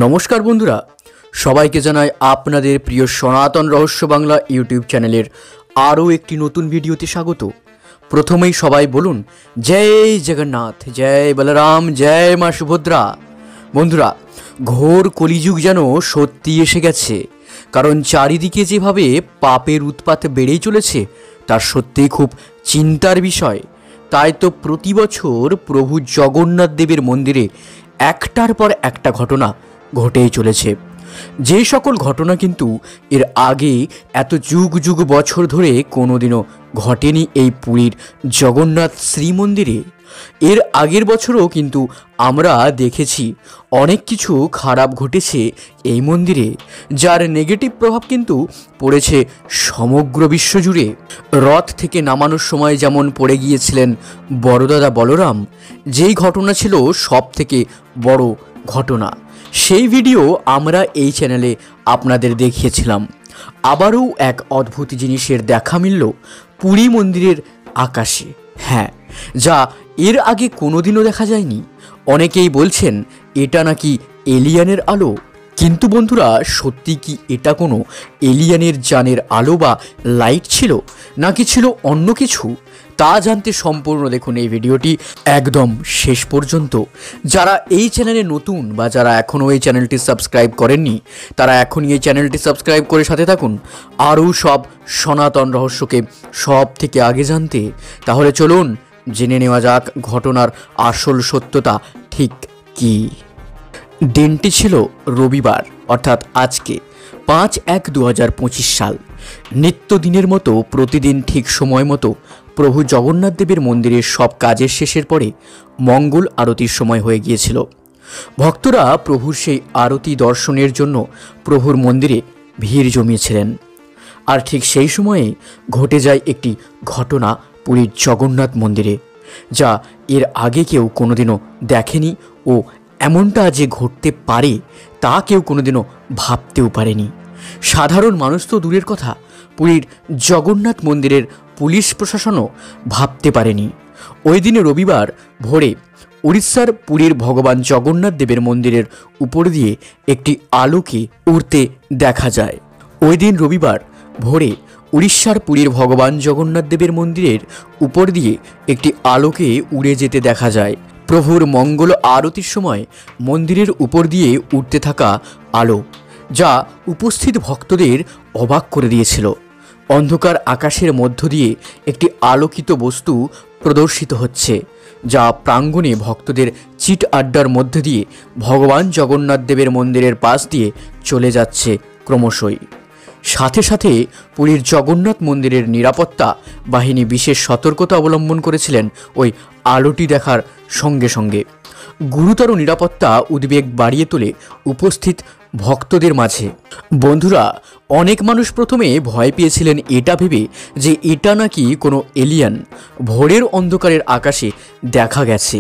নমস্কার বন্ধুরা, সবাইকে জানাই আপনাদের প্রিয় সনাতন রহস্য বাংলা ইউটিউব চ্যানেলের আরও একটি নতুন ভিডিওতে স্বাগত। প্রথমেই সবাই বলুন জয় জগন্নাথ, জয় বলরাম, জয় মা সুভদ্রা। বন্ধুরা, ঘোর কলিযুগ যেন সত্যি এসে গেছে, কারণ চারিদিকে যেভাবে পাপের উৎপাত বেড়েই চলেছে তা সত্যিই খুব চিন্তার বিষয়। তাই তো প্রতি বছর প্রভু জগন্নাথ দেবের মন্দিরে একটার পর একটা ঘটনা ঘটেই চলেছে। যে সকল ঘটনা কিন্তু এর আগে এত যুগ যুগ বছর ধরে কোনোদিনও ঘটেনি এই পুরীর জগন্নাথ শ্রীমন্দিরে। এর আগের বছরও কিন্তু আমরা দেখেছি অনেক কিছু খারাপ ঘটেছে এই মন্দিরে, যার নেগেটিভ প্রভাব কিন্তু পড়েছে সমগ্র বিশ্বজুড়ে। রথ থেকে নামানোর সময় যেমন পড়ে গিয়েছিলেন বড়দাদা বলরাম, যেই ঘটনা ছিল সব থেকে বড় ঘটনা, সেই ভিডিও আমরা এই চ্যানেলে আপনাদের দেখিয়েছিলাম। আবারও এক অদ্ভুত জিনিসের দেখা মিলল পুরী মন্দিরের আকাশে, হ্যাঁ, যা এর আগে কোনোদিনও দেখা যায়নি। অনেকেই বলছেন এটা নাকি এলিয়ানের আলো, কিন্তু বন্ধুরা, সত্যি কি এটা কোনো এলিয়ানের যানের আলো বা লাইট ছিল, নাকি ছিল অন্য কিছু? তা জানতে সম্পূর্ণ দেখুন এই ভিডিওটি একদম শেষ পর্যন্ত। যারা এই চ্যানেলে নতুন বা যারা এখনও এই চ্যানেলটি সাবস্ক্রাইব করেননি, তারা এখনই এই চ্যানেলটি সাবস্ক্রাইব করে সাথে থাকুন আরও সব সনাতন রহস্যকে সব থেকে আগে জানতে। তাহলে চলুন জেনে নেওয়া যাক ঘটনার আসল সত্যতা ঠিক কী। দিনটি ছিল রবিবার, অর্থাৎ আজকে 5/1/2025 সাল। নিত্যদিনের মতো প্রতিদিন ঠিক সময় মতো প্রভু জগন্নাথ দেবের মন্দিরের সব কাজের শেষের পরে মঙ্গল আরতির সময় হয়ে গিয়েছিল। ভক্তরা প্রভুর সেই আরতি দর্শনের জন্য প্রভুর মন্দিরে ভিড় জমিয়েছিলেন। আর ঠিক সেই সময়ে ঘটে যায় একটি ঘটনা পুরীর জগন্নাথ মন্দিরে, যা এর আগে কেউ কোনোদিনও দেখেনি ও এমনটা যে ঘটতে পারে তা কেউ কোনোদিনও ভাবতেও পারেনি। সাধারণ মানুষ তো দূরের কথা, পুরীর জগন্নাথ মন্দিরের পুলিশ প্রশাসনও ভাবতে পারেনি। ওই দিনে রবিবার ভোরে উড়িষ্যার পুরীর ভগবান জগন্নাথ দেবের মন্দিরের উপর দিয়ে একটি আলোকে উড়তে দেখা যায়। ওই দিন রবিবার ভোরে উড়িষ্যার পুরীর ভগবান জগন্নাথ দেবের মন্দিরের উপর দিয়ে একটি আলোকে উড়ে যেতে দেখা যায়। প্রভুর মঙ্গল আরতির সময় মন্দিরের উপর দিয়ে উঠতে থাকা আলো, যা উপস্থিত ভক্তদের অবাক করে দিয়েছিল। অন্ধকার আকাশের মধ্য দিয়ে একটি আলোকিত বস্তু প্রদর্শিত হচ্ছে, যা প্রাঙ্গণে ভক্তদের চিট আড্ডার মধ্যে দিয়ে ভগবান জগন্নাথ দেবের মন্দিরের পাশ দিয়ে চলে যাচ্ছে ক্রমশই। সাথে সাথে পুরীর জগন্নাথ মন্দিরের নিরাপত্তা বাহিনী বিশেষ সতর্কতা অবলম্বন করেছিলেন ওই আলোটি দেখার সঙ্গে সঙ্গে। গুরুতর নিরাপত্তা উদ্বেগ বাড়িয়ে তোলে উপস্থিত ভক্তদের মাঝে। বন্ধুরা, অনেক মানুষ প্রথমে ভয় পেয়েছিলেন এটা ভেবে যে এটা নাকি কোনো এলিয়ান ভোরের অন্ধকারের আকাশে দেখা গেছে।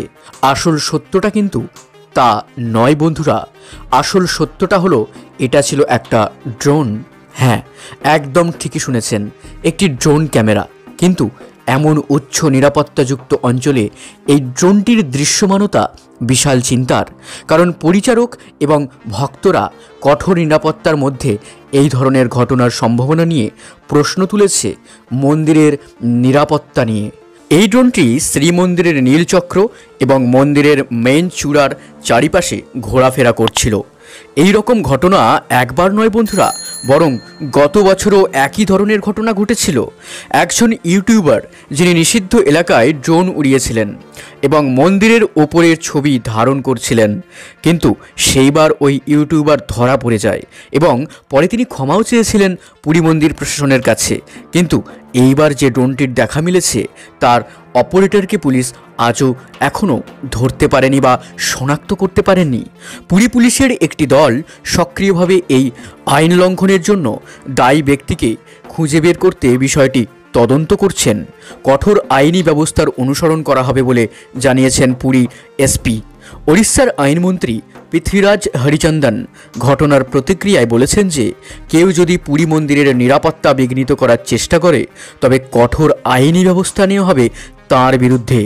আসল সত্যটা কিন্তু তা নয় বন্ধুরা। আসল সত্যটা হলো এটা ছিল একটা ড্রোন। হ্যাঁ, একদম ঠিকই শুনেছেন, একটি ড্রোন ক্যামেরা। কিন্তু এমন উচ্চ নিরাপত্তাযুক্ত অঞ্চলে এই ড্রোনটির দৃশ্যমানতা বিশাল চিন্তার, কারণ পরিচারক এবং ভক্তরা কঠোর নিরাপত্তার মধ্যে এই ধরনের ঘটনার সম্ভাবনা নিয়ে প্রশ্ন তুলেছে মন্দিরের নিরাপত্তা নিয়ে। এই ড্রোনটি শ্রীমন্দিরের নীলচক্র এবং মন্দিরের মেন চূড়ার চারিপাশে ঘোরাফেরা করছিল। এই রকম ঘটনা একবার নয় বন্ধুরা, বরং গত বছরও একই ধরনের ঘটনা ঘটেছিল। একজন ইউটিউবার যিনি নিষিদ্ধ এলাকায় ড্রোন উড়িয়েছিলেন এবং মন্দিরের ওপরের ছবি ধারণ করছিলেন, কিন্তু সেইবার ওই ইউটিউবার ধরা পড়ে যায় এবং পরে তিনি ক্ষমাও চেয়েছিলেন পুরী মন্দির প্রশাসনের কাছে। কিন্তু এইবার যে ড্রোনটির দেখা মিলেছে তার অপারেটরকে পুলিশ আজও এখনও ধরতে পারেনি বা শনাক্ত করতে পারেননি। পুরী পুলিশের একটি দল সক্রিয়ভাবে এই আইন লঙ্ঘনের জন্য দায়ী ব্যক্তিকে খুঁজে বের করতে বিষয়টি তদন্ত করছেন। কঠোর আইনি ব্যবস্থার অনুসরণ করা হবে বলে জানিয়েছেন পুরী এসপি। ওড়িশার আইনমন্ত্রী পৃথ্বীরাজ হরিচন্দন ঘটনার প্রতিক্রিয়ায় বলেছেন যে কেউ যদি পুরী মন্দিরের নিরাপত্তা বিঘ্নিত করার চেষ্টা করে তবে কঠোর আইনি ব্যবস্থা নেওয়া হবে তার বিরুদ্ধে।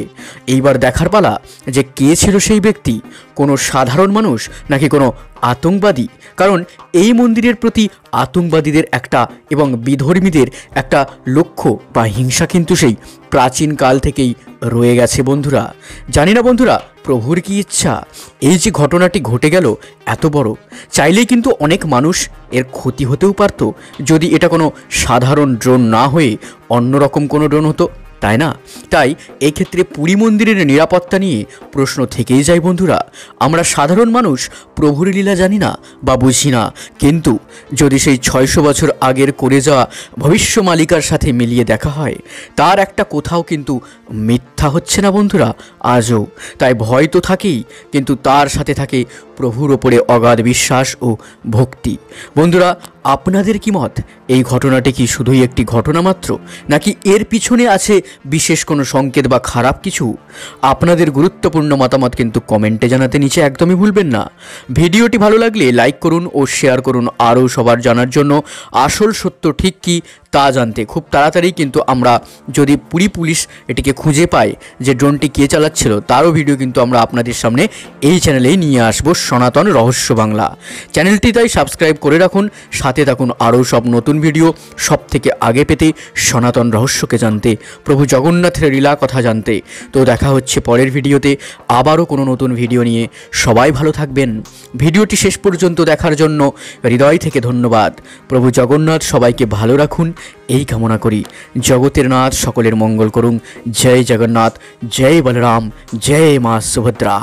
এইবার দেখার পালা যে কে ছিল সেই ব্যক্তি, কোনো সাধারণ মানুষ নাকি কোনো আতঙ্কবাদী। কারণ এই মন্দিরের প্রতি আতঙ্কবাদীদের একটা এবং বিধর্মীদের একটা লক্ষ্য বা হিংসা কিন্তু সেই প্রাচীনকাল থেকেই রয়ে গেছে বন্ধুরা। জানি না বন্ধুরা প্রভুর কি ইচ্ছা, এই যে ঘটনাটি ঘটে গেল এত বড়, চাইলেই কিন্তু অনেক মানুষ এর ক্ষতি হতেও পারত যদি এটা কোনো সাধারণ ড্রোন না হয়ে অন্যরকম কোনো ড্রোন হতো, তাই না? তাই এই ক্ষেত্রে পুরী মন্দিরের নিরাপত্তা নিয়ে প্রশ্ন থেকেই যায় বন্ধুরা। আমরা সাধারণ মানুষ প্রভুর লীলা জানি না বা বুঝি না, কিন্তু যদি সেই 600 বছর আগের করে যাওয়া ভবিষ্যমালিকার সাথে মিলিয়ে দেখা হয়, তার একটা কোথাও কিন্তু মিথ্যা হচ্ছে না বন্ধুরা আজও। তাই ভয় তো থাকেই, কিন্তু তার সাথে থাকে প্রভুর ওপরে অগাধ বিশ্বাস ও ভক্তি। বন্ধুরা আপনাদের কি মত? এই ঘটনাটি কি শুধুই একটি ঘটনা মাত্র, নাকি এর পিছনে আছে বিশেষ কোনো সংকেত বা খারাপ কিছু? আপনাদের গুরুত্বপূর্ণ মতামত কিন্তু কমেন্টে জানাতে নিচে একদমই ভুলবেন না। ভিডিওটি ভালো লাগলে লাইক করুন ও শেয়ার করুন আরও সবার জানার জন্য। আসল সত্য ঠিক কি তা জানতে খুব তাড়াতাড়ি কিন্তু আমরা যদি পুরী পুলিশ এটিকে খুঁজে পায় যে ড্রোনটি কে চালাচ্ছিল, তারও ভিডিও কিন্তু আমরা আপনাদের সামনে এই চ্যানেলেই নিয়ে আসবো, সনাতন রহস্য বাংলা। চ্যানেলটি তাই সাবস্ক্রাইব করে রাখুন, সাথে থাকুন আরও সব নতুন ভিডিও সব থেকে আগে পেতে, সনাতন রহস্যকে জানতে, প্রভু জগন্নাথের লীলা কথা জানতে। তো দেখা হচ্ছে পরের ভিডিওতে আবারও কোনো নতুন ভিডিও নিয়ে। সবাই ভালো থাকবেন। ভিডিওটি শেষ পর্যন্ত দেখার জন্য হৃদয় থেকে ধন্যবাদ। প্রভু জগন্নাথ সবাইকে ভালো রাখুন এই কামনা করি। জগতের নাথ সকলের মঙ্গল করুন। জয় জগন্নাথ, জয় বলরাম, জয় মা সুভদ্রা।